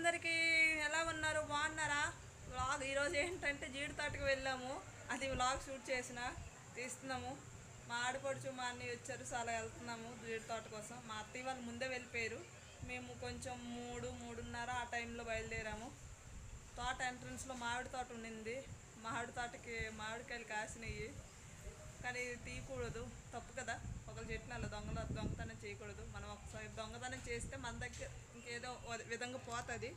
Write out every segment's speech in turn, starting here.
అందరికీ ఎలా ఉన్నారు? బాగున్నారా? వ్లాగ్ ఈరోజు ఏంటంటే జీడి తోటకి వెళ్ళాము. అది వ్లాగ్ షూట్ తీస్తున్నాము. మా ఆడపడుచు మా అన్నయ్య వచ్చారు, సో అలా వెళ్తున్నాము జీడి తోట కోసం. మా అత్తయ్య వాళ్ళు ముందే వెళ్ళిపోయారు. మేము కొంచెం 3-3:30 ఆ టైంలో బయలుదేరాము. తోట ఎంట్రన్స్లో మామిడి తోట ఉండింది. మామిడి తోటకి మామిడికాయలు కాసినాయి, కానీ తీయకూడదు, తప్పు కదా. ఒకరు చెప్పిన అలా దొంగతనం చేయకూడదు. మనం ఒకసారి దొంగతనం చేస్తే మన దగ్గర ఇంకేదో విధంగా పోతుంది.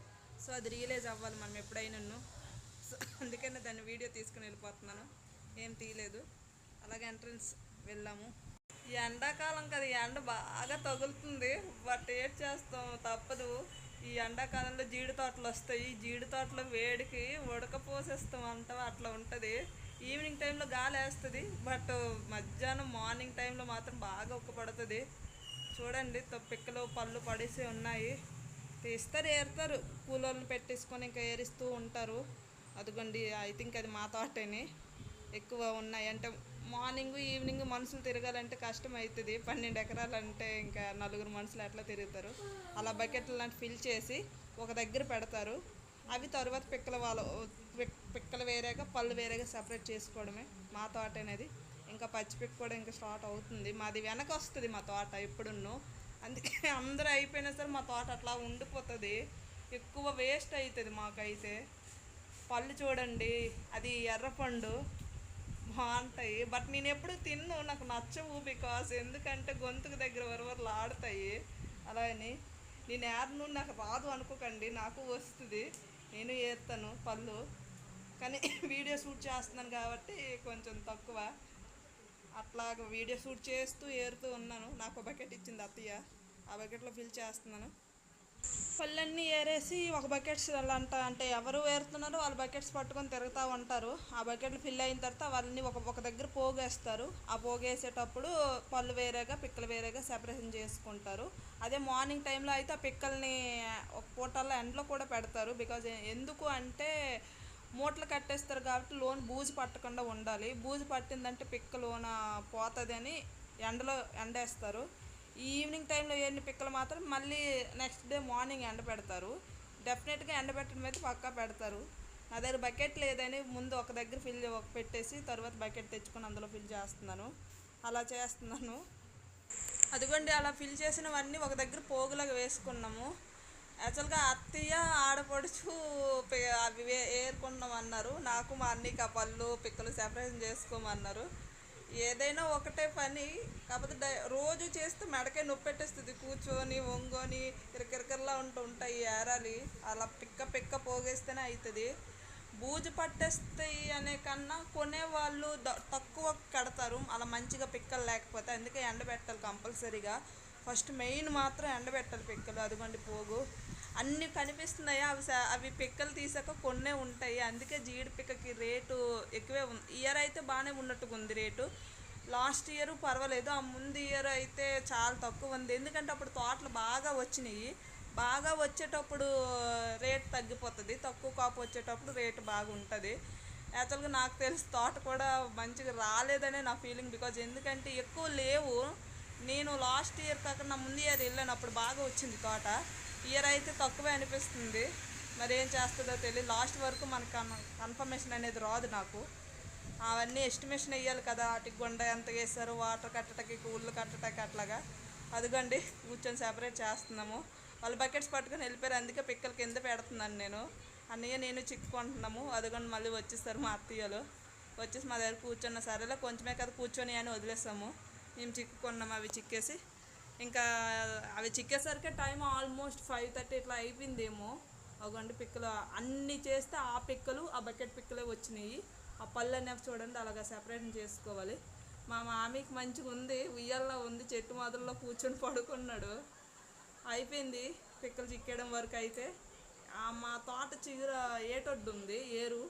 సో అది రియలైజ్ అవ్వాలి మనం ఎప్పుడైనా. సో అందుకనే దాన్ని వీడియో తీసుకుని వెళ్ళిపోతున్నాను, ఏం తీయలేదు. అలాగే ఎంట్రన్స్ వెళ్ళాము. ఈ ఎండాకాలం కదా, ఈ ఎండ బాగా తగులుతుంది, బట్ ఏడ్ చేస్తాం, తప్పదు. ఈ ఎండాకాలంలో జీడి తోటలు వస్తాయి. జీడి తోటలో వేడికి ఉడకపోసేస్తాం అంతా, అట్లా ఉంటుంది. ఈవినింగ్ టైంలో గాలి వేస్తుంది, బట్ మధ్యాహ్నం మార్నింగ్ టైంలో మాత్రం బాగా ఉక్కపడుతుంది. చూడండి, పిక్కలు పళ్ళు పడేసి ఉన్నాయి. తీస్తారు, ఏరుతారు, కూలోళ్ళని పెట్టేసుకొని ఇంకా ఏరిస్తూ ఉంటారు. అదిగోండి, ఐ థింక్ అది మా తోటని ఎక్కువ ఉన్నాయి. అంటే మార్నింగ్ ఈవినింగ్ మనుషులు తిరగాలంటే కష్టం అవుతుంది. 12 ఎకరాలు అంటే ఇంకా 4 మనుషులు ఎట్లా తిరుగుతారు. అలా బకెట్లు లాంటి ఫిల్ చేసి ఒక దగ్గర పెడతారు. అవి తర్వాత పిక్కలు వేరేగా పళ్ళు వేరేగా సపరేట్ చేసుకోవడమే మా తోట అనేది. ఇంకా పచ్చిపిక్క కూడా ఇంకా స్టార్ట్ అవుతుంది. మాది వెనక వస్తుంది మా తోట ఎప్పుడున్నో, అందుకే అందరూ అయిపోయినా సరే మా తోట అట్లా ఉండిపోతుంది. ఎక్కువ వేస్ట్ అవుతుంది మాకైతే. పళ్ళు చూడండి, అది ఎర్రపండు బాగుంటాయి, బట్ నేను ఎప్పుడు తిన్ను, నాకు నచ్చవు. బికాస్ ఎందుకంటే గొంతుకు దగ్గర వరవరలు ఆడుతాయి. అలా అని నేను ఏర్ను, నాకు రాదు అనుకోకండి, నాకు వస్తుంది, నేను ఏరుతాను పళ్ళు. కానీ వీడియో షూట్ చేస్తున్నాను కాబట్టి కొంచెం తక్కువ. అట్లాగ వీడియో షూట్ చేస్తూ ఏరుతూ ఉన్నాను. నాకు బకెట్ ఇచ్చింది అత్తయ్య, ఆ బకెట్లో ఫిల్ చేస్తున్నాను. పళ్ళన్నీ ఏరేసి ఒక బకెట్స్ అంటే ఎవరు ఏరుతున్నారో వాళ్ళ బకెట్స్ పట్టుకొని తిరుగుతూ ఉంటారు. ఆ బకెట్లు ఫిల్ అయిన తర్వాత వాళ్ళని ఒక దగ్గర పోగేస్తారు. ఆ పోగేసేటప్పుడు పళ్ళు వేరేగా పిక్కలు వేరేగా సెపరేషన్ చేసుకుంటారు. అదే మార్నింగ్ టైంలో అయితే ఆ పిక్కల్ని ఒక పూటల్లో ఎండలో కూడా పెడతారు. బికాజ్ ఎందుకు అంటే మూటలు కట్టేస్తారు కాబట్టి లోన్ బూజు పట్టకుండా ఉండాలి. బూజు పట్టిందంటే పిక్క లోన పోతుంది అని ఎండేస్తారు. ఈవినింగ్ టైంలో ఎన్ని పిక్కలు మాత్రం మళ్ళీ నెక్స్ట్ డే మార్నింగ్ ఎండబెడతారు. డెఫినెట్గా ఎండబెట్టడం అయితే పక్కా పెడతారు. నా దగ్గర బకెట్ లేదని ముందు ఒక దగ్గర పెట్టేసి తర్వాత బకెట్ తెచ్చుకొని అందులో ఫిల్ చేస్తున్నాను. అలా చేస్తున్నాను. అదిగోండి, అలా ఫిల్ చేసినవన్నీ ఒక దగ్గర పోగులాగా వేసుకున్నాము. యాక్చువల్గా అత్తయ్య ఆడపడుచు అవి ఏరుకున్నామన్నారు. నాకు మా అన్నయ్యకి ఆ పళ్ళు పిక్కలు సెపరేషన్ చేసుకోమన్నారు. ఏదైనా ఒకటే పని, కాకపోతే రోజు చేస్తే మెడకే నొప్పి పెట్టేస్తుంది. కూర్చొని వంగొని కిరకిరకరలా ఉంటాయి ఏరాలి. అలా పిక్క పోగేస్తేనే అవుతుంది. బూజు పట్టేస్తాయి అనే కన్నా కొనేవాళ్ళు తక్కువ కడతారు అలా మంచిగా పిక్కలు లేకపోతే. అందుకే ఎండబెట్టాలి కంపల్సరీగా. ఫస్ట్ మెయిన్ మాత్రం ఎండబెట్టాలి పిక్కలు. అదిగోండి పోగు అన్నీ కనిపిస్తున్నాయి. అవి పిక్కలు తీసాక కొన్నే ఉంటాయి. అందుకే జీడి పిక్కకి రేటు ఎక్కువే ఉంది. ఇయర్ అయితే బాగానే ఉన్నట్టుగా ఉంది రేటు. లాస్ట్ ఇయర్ పర్వాలేదు, ఆ ముందు ఇయర్ అయితే చాలా తక్కువ ఉంది. ఎందుకంటే అప్పుడు తోటలు బాగా వచ్చినాయి. బాగా వచ్చేటప్పుడు రేట్ తగ్గిపోతుంది, తక్కువ కాపు వచ్చేటప్పుడు రేటు బాగుంటుంది. యాక్చువల్గా నాకు తెలిసి తోట కూడా మంచిగా రాలేదనే నా ఫీలింగ్. బికాజ్ ఎందుకంటే ఎక్కువ లేవు. నేను లాస్ట్ ఇయర్ కాకుండా ముందు ఇయర్ వెళ్ళాను, అప్పుడు బాగా వచ్చింది తోట. ఇయర్ అయితే తక్కువే అనిపిస్తుంది. మరి ఏం చేస్తుందో తెలియదు. లాస్ట్ వరకు మనకు కన్ఫర్మేషన్ అనేది రాదు నాకు. అవన్నీ ఎస్టిమేషన్ వేయాలి కదా, వాటికి గుండ ఎంత వేస్తారు, వాటర్ కట్టడానికి కూళ్ళు కట్టడానికి అట్లాగా. అదిగోండి కూర్చొని సెపరేట్ చేస్తున్నాము. వాళ్ళు బకెట్స్ పట్టుకొని వెళ్ళిపోయారు, అందుకే పిక్కల కింద పెడుతున్నాను నేను. అన్నయ్య నేను చిక్కుకుంటున్నాము. అదిగోండి మళ్ళీ వచ్చేస్తారు మా అత్తయ్యలు. వచ్చేసి మా దగ్గర కూర్చున్న, సరేలే కొంచెమే కదా కూర్చొని అని వదిలేస్తాము. మేము చిక్కుకున్నాము. అవి చిక్కేసి ఇంకా అవి చిక్కేసరికి టైం ఆల్మోస్ట్ 5:30 ఇట్లా అయిపోయిందేమో. అదిగోండి పిక్కలు అన్నీ చేస్తే ఆ పిక్కలు ఆ బకెట్ పిక్కలే వచ్చినాయి. ఆ పళ్ళు అనేవి చూడండి అలాగా సెపరేషన్ చేసుకోవాలి. మా మామీకి మంచిగా ఉంది, ఉయ్యాల్లో ఉంది, చెట్టు మొదల్లో కూర్చొని పడుకున్నాడు. అయిపోయింది పిక్కలు చిక్కేయడం వరకు. అయితే మా తోట చిగుర ఏటొడ్డు ఉంది, ఏరు.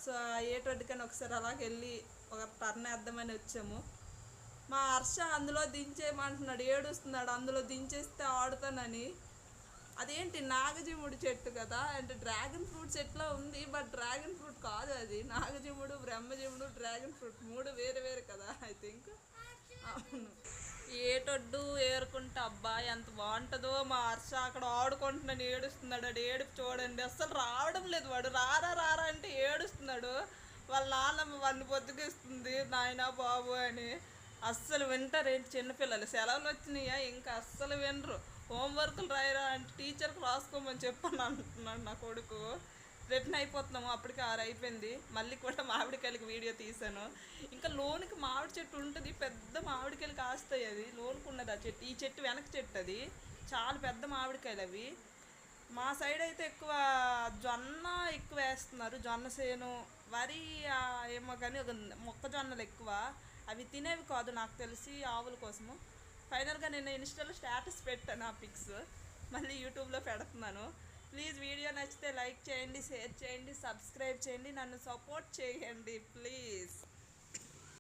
సో ఆ ఏటొడ్డుకని ఒకసారి అలాగ వెళ్ళి ఒక టర్న్ వేద్దామని వచ్చాము. మా హర్ష అందులో దించేయమంటున్నాడు, ఏడుస్తున్నాడు. అందులో దించేస్తే ఆడుతానని. అదేంటి నాగజిముడు చెట్టు కదా, అంటే డ్రాగన్ ఫ్రూట్ చెట్లో ఉంది, బట్ డ్రాగన్ ఫ్రూట్ కాదు అది. నాగజిముడు, బ్రహ్మజిముడు, డ్రాగన్ ఫ్రూట్ 3 వేరు వేరు కదా ఐ థింక్. అవును, ఏటొడ్డు ఏరుకుంటే అబ్బా ఎంత బాగుంటుందో. మా హర్ష అక్కడ ఆడుకుంటున్నాడు, ఏడుస్తున్నాడు. వాడు ఏడుపు చూడండి, అస్సలు రావడం లేదు. వాడు రారా రారా అంటే ఏడుస్తున్నాడు. వాళ్ళ నాన్నమ్మ వాడిని బొద్దుగిస్తుంది, నాయనా బాబు అని. అస్సలు వింటారేంటి చిన్నపిల్లలు? సెలవులు వచ్చినాయా ఇంకా అస్సలు వినరు. హోంవర్క్లు రాయరా అంటే టీచర్కి రాసుకోమని చెప్పని అంటున్నాడు నా కొడుకు. రిటర్న్ అయిపోతున్నాము, అప్పటికి 6 అయిపోయింది. మళ్ళీ కూడా మామిడికాయలకి వీడియో తీసాను. ఇంకా లోనికి మామిడి చెట్టు ఉంటుంది, పెద్ద మామిడికాయలు కాస్తాయి. అది లోనికి ఉన్నది ఆ చెట్టు. ఈ చెట్టు వెనక చెట్టు, అది చాలా పెద్ద మామిడికాయలు అవి. మా సైడ్ అయితే ఎక్కువ జొన్న ఎక్కువ వేస్తున్నారు, జొన్న సేను. వరి ఏమో కానీ ఒక మొక్కజొన్నలు ఎక్కువ. అవి తినేవి కాదు నాకు తెలిసి, ఆవుల కోసము. ఫైనల్గా నేను ఇన్స్టాలో స్టేటస్ పెట్టాను ఆ పిక్స్, మళ్ళీ యూట్యూబ్లో పెడుతున్నాను. ప్లీజ్ వీడియో నచ్చితే లైక్ చేయండి, షేర్ చేయండి, సబ్స్క్రైబ్ చేయండి, నన్ను సపోర్ట్ చేయండి ప్లీజ్.